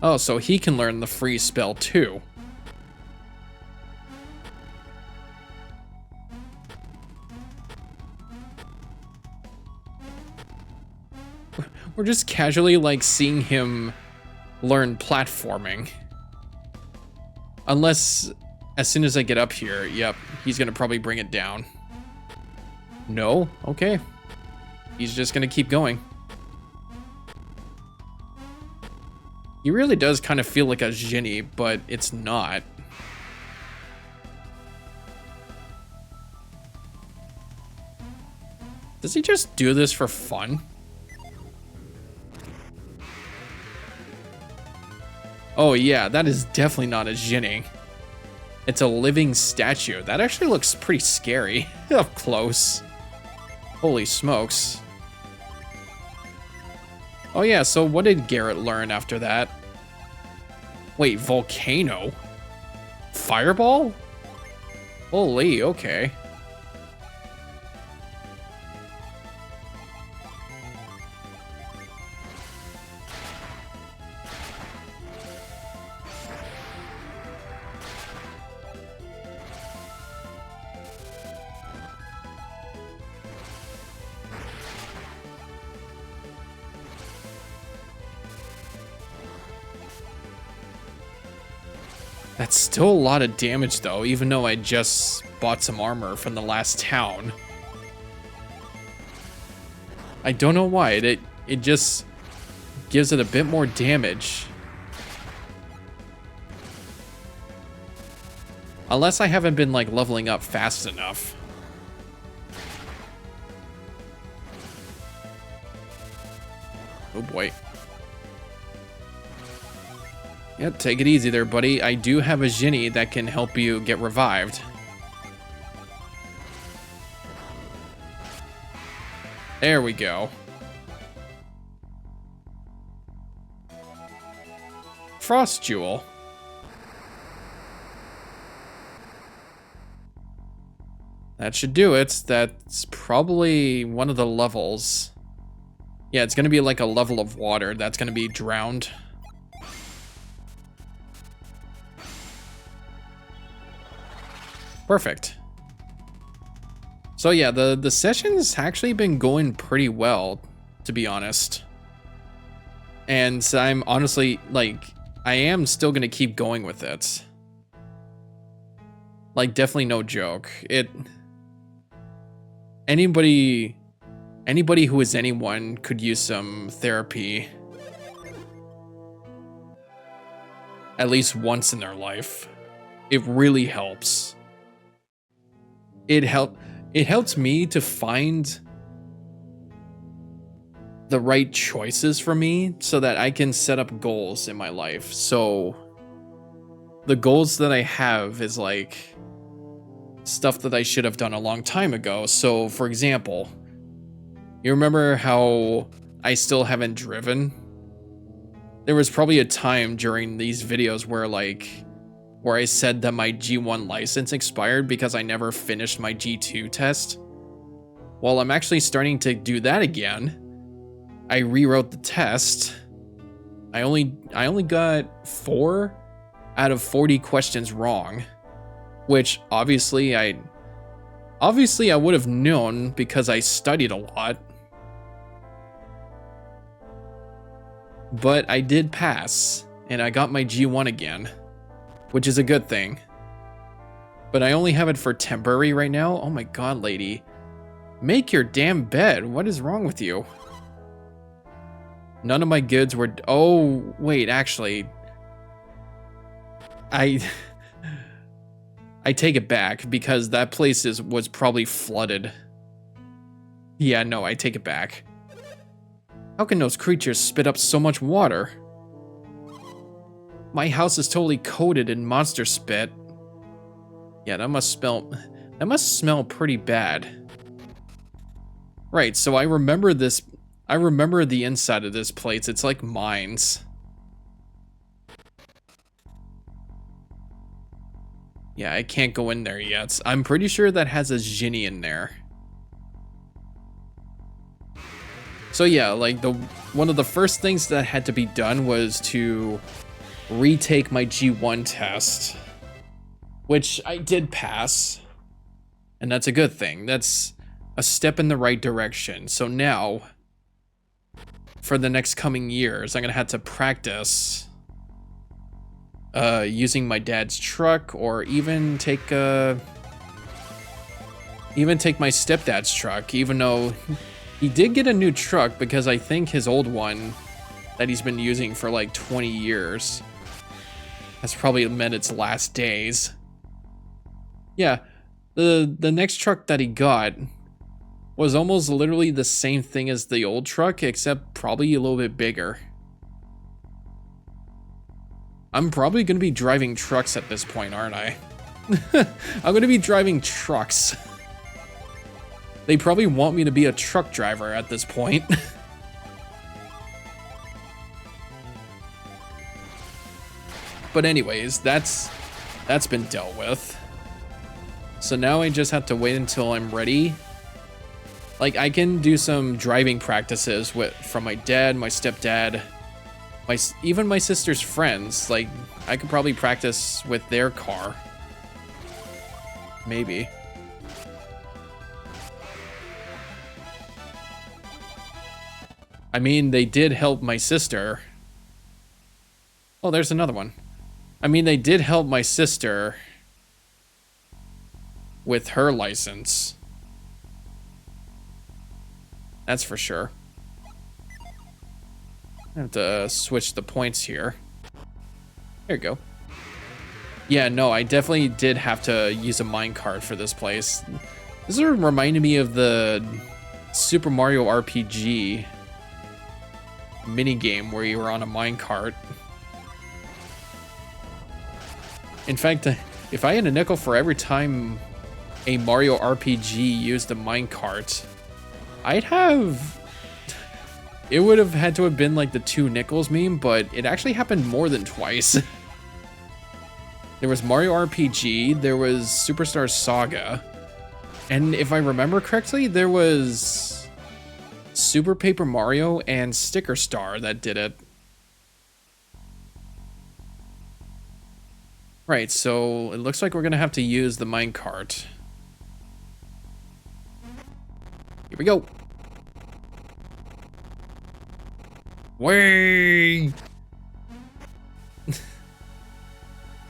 Oh, so he can learn the freeze spell too. We're just casually like seeing him learn platforming. Unless as soon as I get up here, yep, he's gonna probably bring it down. No? Okay. He's just gonna keep going. He really does kind of feel like a Ginny, but it's not. Does he just do this for fun? Oh yeah, that is definitely not a Ginny. It's a living statue. That actually looks pretty scary up close. Holy smokes. Oh yeah, so what did Garrett learn after that? Wait, volcano? Fireball? Holy, okay. That's still a lot of damage though, even though I just bought some armor from the last town. I don't know why, it just gives it a bit more damage. Unless I haven't been like leveling up fast enough. Oh boy. Yeah, take it easy there, buddy. I do have a Ginny that can help you get revived. There we go. Frost Jewel. That should do it. That's probably one of the levels. Yeah, it's gonna be like a level of water that's gonna be drowned. Perfect. So yeah, the session's actually been going pretty well, to be honest. And I'm honestly, like, I am still gonna keep going with it. Like, definitely no joke. Anybody who is anyone could use some therapy. At least once in their life. It really helps. It helps me to find the right choices for me so that I can set up goals in my life. So the goals that I have is like stuff that I should have done a long time ago. So for example, you remember how I still haven't driven? There was probably a time during these videos where I said that my G1 license expired because I never finished my G2 test. Well, I'm actually starting to do that again. I rewrote the test. I only got 4 out of 40 questions wrong, which obviously I would have known because I studied a lot. But I did pass, and I got my G1 again, which is a good thing. But I only have it for temporary right now. Oh my god, lady. Make your damn bed. What is wrong with you? None of my goods were... Oh, wait, actually. I take it back because that place was probably flooded. Yeah, no, I take it back. How can those creatures spit up so much water? My house is totally coated in monster spit. Yeah, that must smell pretty bad. Right, so I remember this. I remember the inside of this place. It's like mines. Yeah, I can't go in there yet. I'm pretty sure that has a Ginny in there. So yeah, like one of the first things that had to be done was to retake my G1 test, which I did pass, and that's a good thing. That's a step in the right direction. So now, for the next coming years, I'm gonna have to practice using my dad's truck, or even take my stepdad's truck, even though he did get a new truck, because I think his old one that he's been using for like 20 years has probably met its last days. Yeah, the next truck that he got was almost literally the same thing as the old truck, except probably a little bit bigger. I'm probably going to be driving trucks at this point, aren't I? I'm going to be driving trucks. They probably want me to be a truck driver at this point. But anyways, that's been dealt with. So now I just have to wait until I'm ready. Like, I can do some driving practices from my dad, my stepdad, even my sister's friends. Like, I could probably practice with their car. Maybe. I mean, they did help my sister. Oh, there's another one. I mean, they did help my sister with her license. That's for sure. I have to switch the points here. There you go. Yeah, no, I definitely did have to use a minecart for this place. This sort of reminded me of the Super Mario RPG minigame where you were on a minecart. In fact, if I had a nickel for every time a Mario RPG used a minecart, I'd have... It would have had to have been like the 2 nickels meme, but it actually happened more than twice. There was Mario RPG, there was Superstar Saga, and if I remember correctly, there was Super Paper Mario and Sticker Star that did it. Right, so it looks like we're gonna have to use the minecart. Here we go. Way.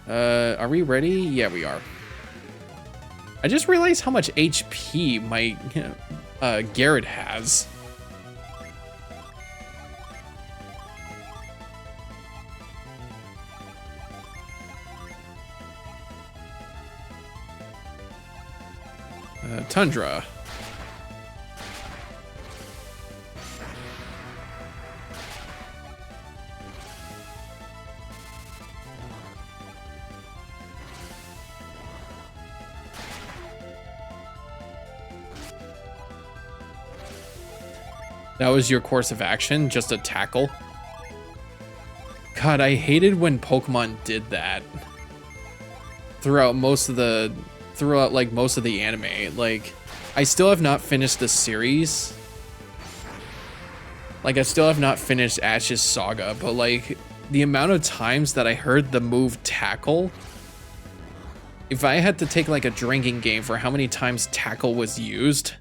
Are we ready? Yeah, we are. I just realized how much HP my Garrett has. Tundra. That was your course of action, just a tackle? God, I hated when Pokemon did that. Throughout most of the anime. Like, I still have not finished the series. Like, I still have not finished Ash's Saga, but like, the amount of times that I heard the move tackle, if I had to take like a drinking game for how many times tackle was used,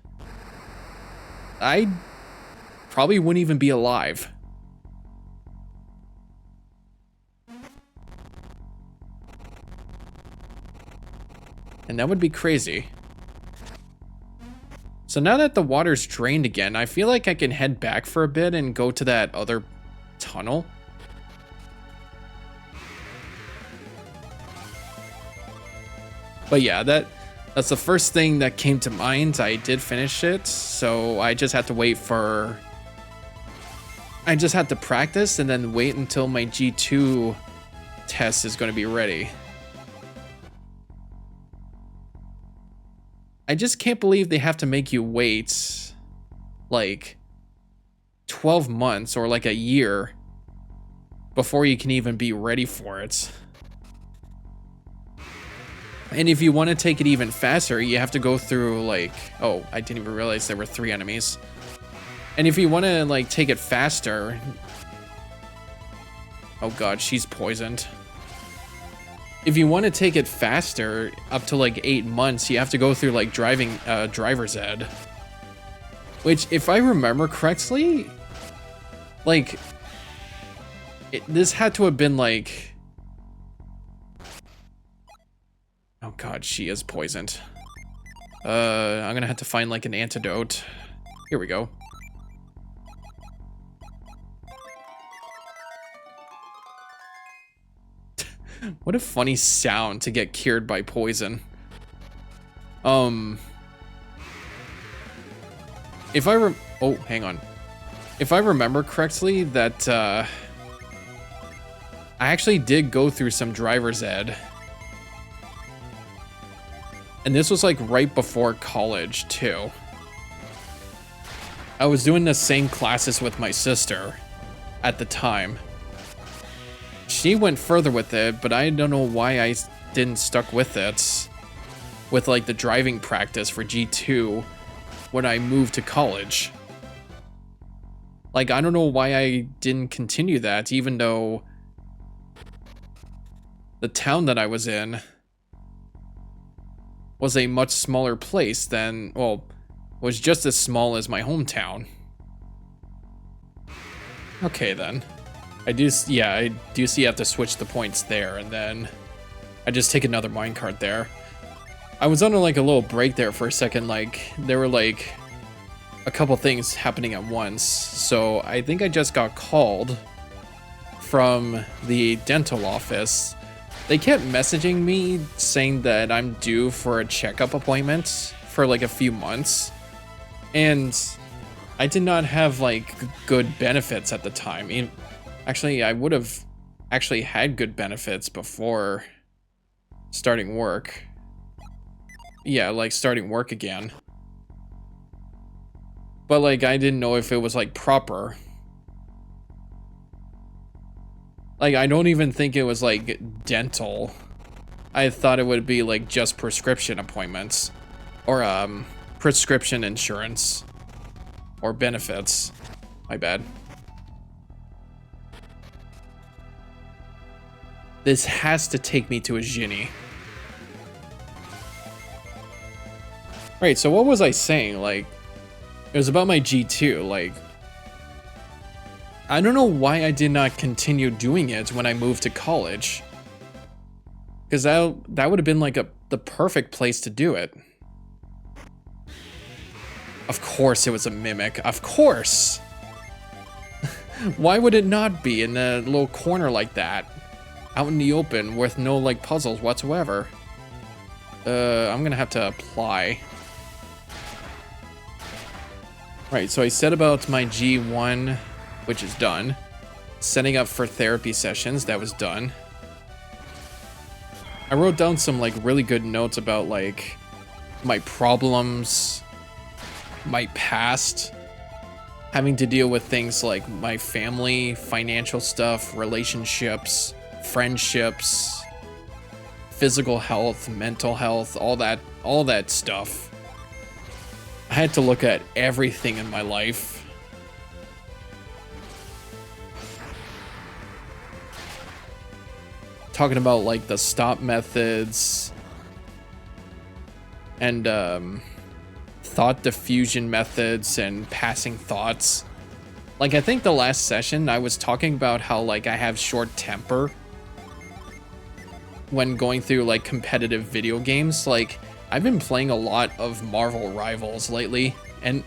I probably wouldn't even be alive. And that would be crazy. So now that the water's drained again, I feel like I can head back for a bit and go to that other tunnel. But yeah, that's the first thing that came to mind. I did finish it, so I just had to wait for... I just had to practice and then wait until my G2 test is going to be ready. I just can't believe they have to make you wait like 12 months or like a year before you can even be ready for it. And if you want to take it even faster, you have to go through like, oh, I didn't even realize there were 3 enemies. And if you want to like take it faster, Oh god, she's poisoned. If you want to take it faster, up to like 8 months, you have to go through like driver's ed. Which, if I remember correctly, like, this had to have been like... Oh god, she is poisoned. I'm gonna have to find like an antidote. Here we go. What a funny sound to get cured by poison. If I oh, hang on. If I remember correctly, that I actually did go through some driver's ed. And this was like right before college too. I was doing the same classes with my sister at the time. She went further with it, but I don't know why I didn't stuck with it. With like the driving practice for G2 when I moved to college. Like, I don't know why I didn't continue that, even though the town that I was in was a much smaller place than, well, was just as small as my hometown. Okay then. I do see you have to switch the points there, and then I just take another minecart there. I was on like a little break there for a second, like there were like a couple things happening at once. So I think I just got called from the dental office. They kept messaging me saying that I'm due for a checkup appointment for like a few months. And I did not have like good benefits at the time. Actually, I would have actually had good benefits before starting work. Yeah, like starting work again. But like, I didn't know if it was like proper. Like, I don't even think it was like dental. I thought it would be like just prescription appointments. Or prescription insurance. Or benefits. My bad. This has to take me to a Ginny. Right, so what was I saying? Like, it was about my G2, like... I don't know why I did not continue doing it when I moved to college. Because that would have been like the perfect place to do it. Of course it was a mimic, of course! Why would it not be in a little corner like that? Out in the open with no like puzzles whatsoever. I'm gonna have to apply. Right, so I set about my G1, which is done. Setting up for therapy sessions, that was done. I wrote down some like really good notes about like my problems, my past, having to deal with things like my family, financial stuff, relationships, friendships, physical health, mental health, all that stuff. I had to look at everything in my life. Talking about like the stop methods and thought diffusion methods and passing thoughts. Like, I think the last session I was talking about how like I have short temper when going through like competitive video games. Like, I've been playing a lot of Marvel Rivals lately, and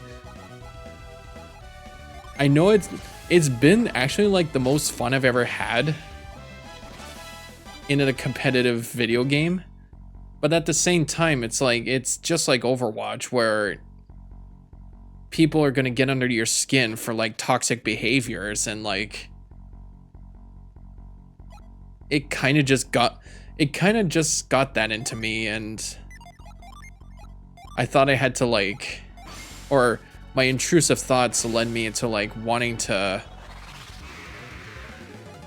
I know it's been actually like the most fun I've ever had in a competitive video game. But at the same time, it's like, it's just like Overwatch, where people are gonna get under your skin for like toxic behaviors, and like it kind of just got that into me, and I thought I had to like, or my intrusive thoughts led me into like wanting to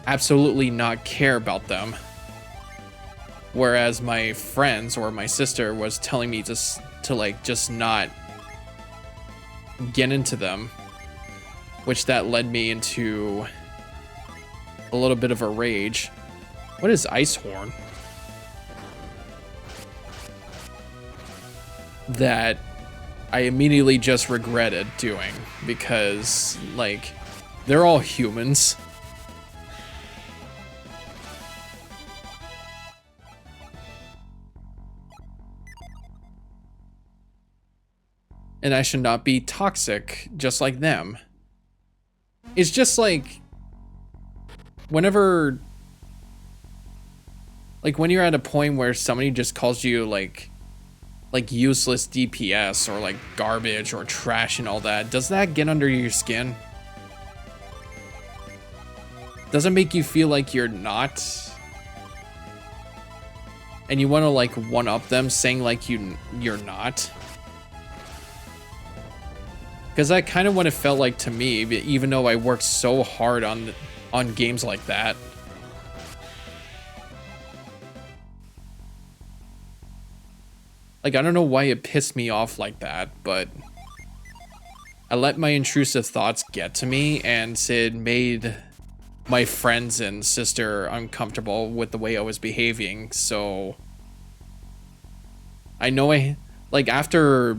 absolutely not care about them. Whereas my friends or my sister was telling me just not get into them, which that led me into a little bit of a rage. What is Ice Horn? That I immediately just regretted doing because, like, they're all humans. And I should not be toxic just like them. It's just like whenever, like when you're at a point where somebody just calls you like useless DPS or like garbage or trash and all that, does that get under your skin? Does it make you feel like you're not? And you want to like one up them saying like you're not? Because that kind of what it felt like to me, even though I worked so hard on games like that. Like, I don't know why it pissed me off like that, but I let my intrusive thoughts get to me, and it made my friends and sister uncomfortable with the way I was behaving. So I know after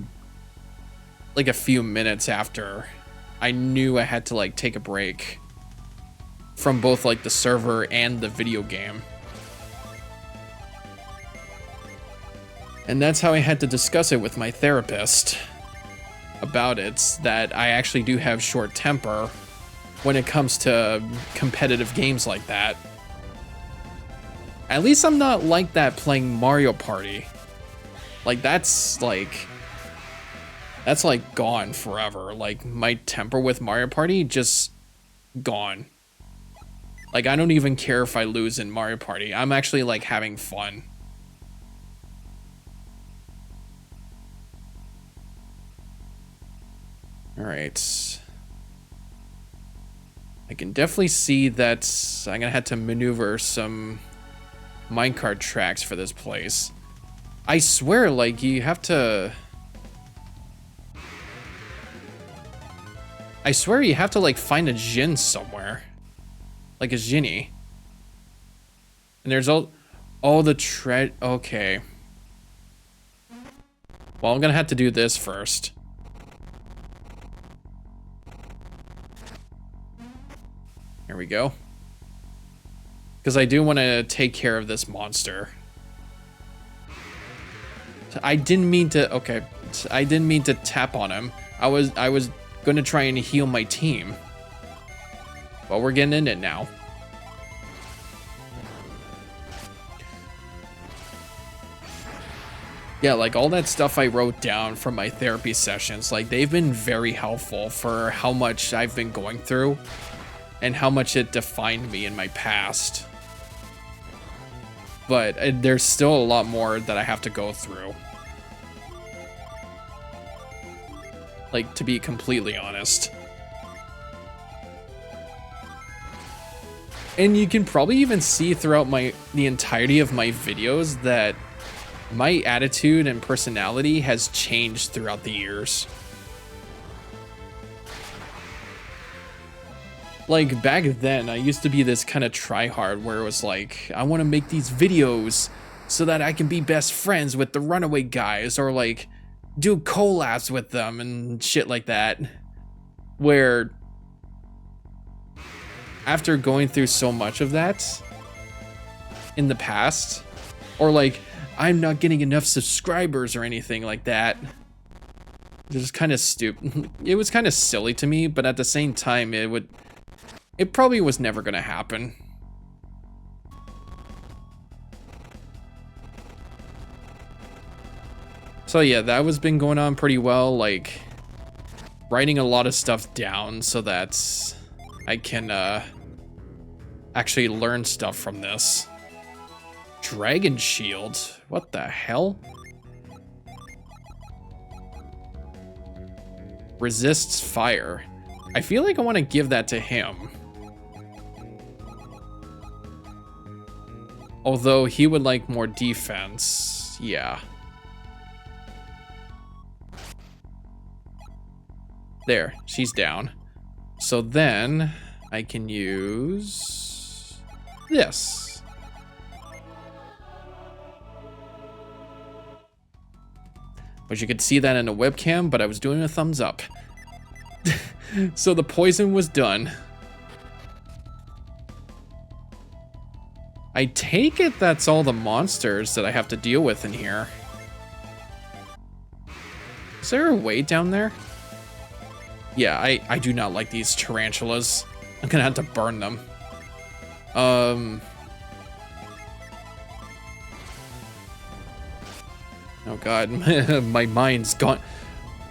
like a few minutes after, I knew I had to like take a break from both like the server and the video game. And that's how I had to discuss it with my therapist about it, that I actually do have short temper when it comes to competitive games like that. At least I'm not like that playing Mario Party. Like that's like gone forever. Like my temper with Mario Party just gone. Like I don't even care if I lose in Mario Party. I'm actually like having fun. All right. I can definitely see that I'm gonna have to maneuver some minecart tracks for this place. I swear, like you have to. I swear you have to like find a Jin somewhere. Like a Jinny. And there's all the tread. Okay. Well, I'm gonna have to do this first. There we go. Because I do want to take care of this monster. I didn't mean to. Okay. I didn't mean to tap on him. I was going to try and heal my team. But we're getting in it now. Yeah, like all that stuff I wrote down from my therapy sessions, like they've been very helpful for how much I've been going through and how much it defined me in my past. But there's still a lot more that I have to go through. Like, to be completely honest. And you can probably even see throughout the entirety of my videos that my attitude and personality has changed throughout the years. Like, back then, I used to be this kind of tryhard where it was like, I want to make these videos so that I can be best friends with the Runaway guys, or like do collabs with them and shit like that. Where after going through so much of that in the past, or like I'm not getting enough subscribers or anything like that, it's just kind of stupid. It was kind of silly to me, but at the same time it probably was never gonna happen. So yeah, that was been going on pretty well, like writing a lot of stuff down so that I can actually learn stuff from this. Dragon Shield? What the hell? Resists fire. I feel like I want to give that to him. Although he would like more defense. Yeah. There, she's down. So then I can use this. But you could see that in a webcam, but I was doing a thumbs up. So the poison was done. I take it that's all the monsters that I have to deal with in here. Is there a way down there? Yeah, I do not like these tarantulas. I'm gonna have to burn them. Oh god, my mind's gone.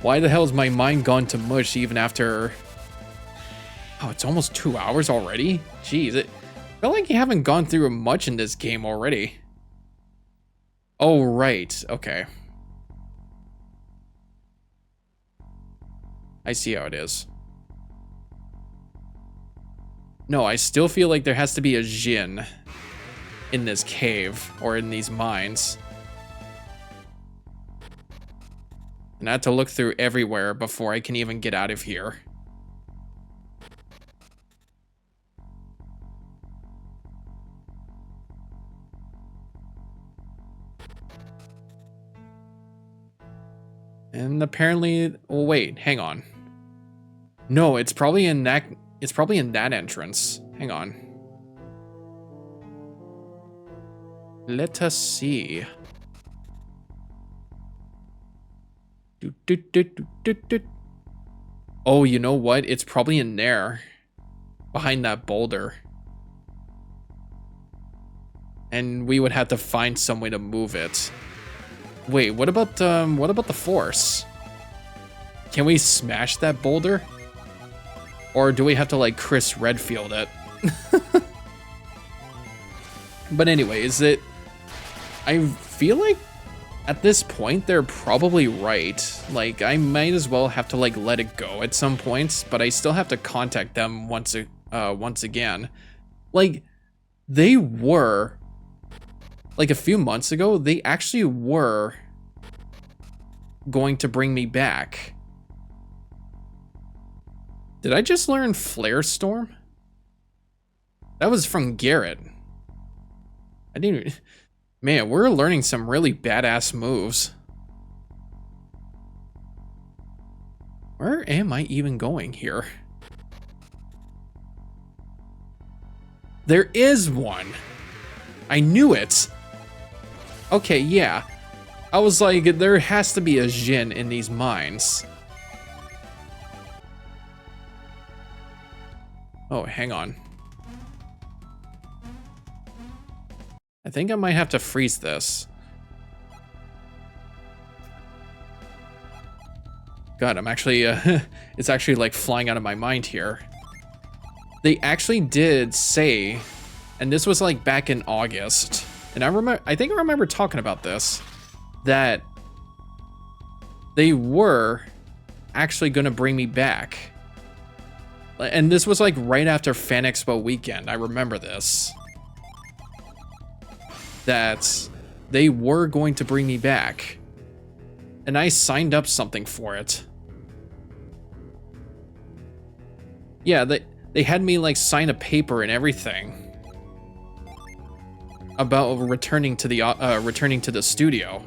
Why the hell is my mind gone to mush even after... Oh, it's almost 2 hours already? Jeez, I feel like you haven't gone through much in this game already. Oh, right, okay. I see how it is. No, I still feel like there has to be a Jinn in this cave or in these mines. And I have to look through everywhere before I can even get out of here. And apparently, oh wait, hang on. No, it's probably in that entrance. Hang on. Let us see. Oh, you know what? It's probably in there. Behind that boulder. And we would have to find some way to move it. Wait, what about the force? Can we smash that boulder? Or do we have to like Chris Redfield it? But anyways, I feel like at this point they're probably right. Like I might as well have to like let it go at some points, but I still have to contact them once again. Like they were like a few months ago, they actually were going to bring me back. Did I just learn Flare Storm? That was from Garrett. I didn't... Man, we're learning some really badass moves. Where am I even going here? There is one. I knew it. Okay, yeah. I was like, there has to be a Jinn in these mines. Oh, hang on. I think I might have to freeze this. God, I'm actually, it's actually like flying out of my mind here. They actually did say, and this was like back in August, and I think I remember talking about this, that they were actually gonna bring me back. And this was like right after Fan Expo weekend, I remember this. That they were going to bring me back. And I signed up something for it. Yeah, they had me like sign a paper and everything about returning to the studio.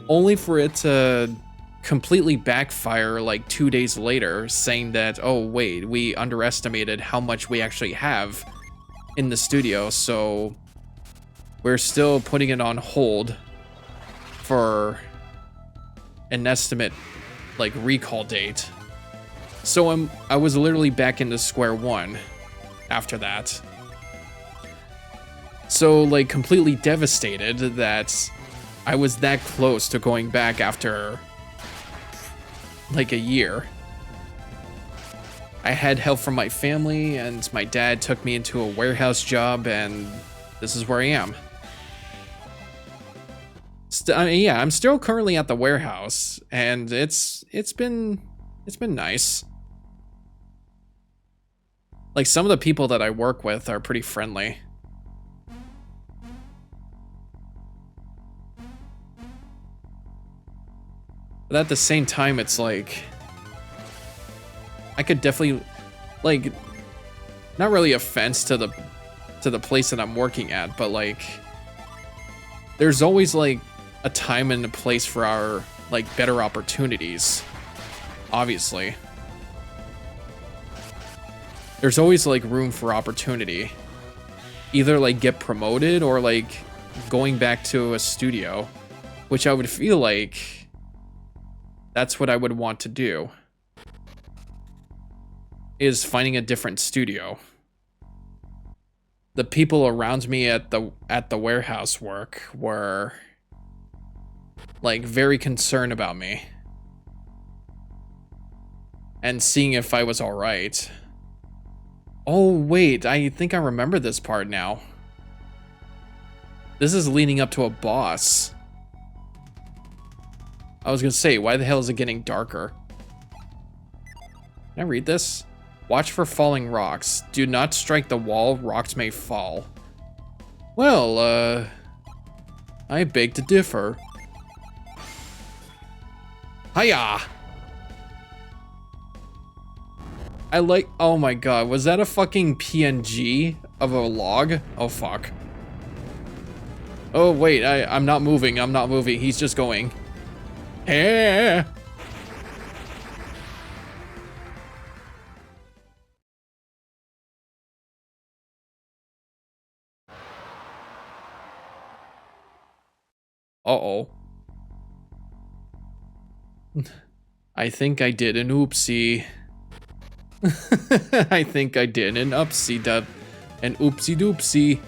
Only for it to completely backfire like 2 days later, saying that, oh wait, we underestimated how much we actually have in the studio, so we're still putting it on hold for an estimate like recall date. So I was literally back into square one after that. So like completely devastated that I was that close to going back after like a year. I had help from my family, and my dad took me into a warehouse job, and this is where I am. Yeah, I'm still currently at the warehouse, and it's been nice. Like some of the people that I work with are pretty friendly. But at the same time, it's like I could definitely, like, not really offense to the place that I'm working at, but like there's always like a time and a place for our like better opportunities. Obviously. There's always like room for opportunity. Either like get promoted or like going back to a studio, which I would feel like that's what I would want to do. Is finding a different studio. The people around me at the warehouse work were like very concerned about me and seeing if I was all right. Oh wait, I think I remember this part now. This is leading up to a boss. I was gonna say, why the hell is it getting darker? Can I read this? Watch for falling rocks. Do not strike the wall, rocks may fall. Well, I beg to differ. Hiya! I like, oh my god, was that a fucking PNG of a log? Oh fuck. Oh wait, I'm not moving, he's just going. Eh. Uh-oh. I think I did an oopsie. I think I did an oopsie doopsie.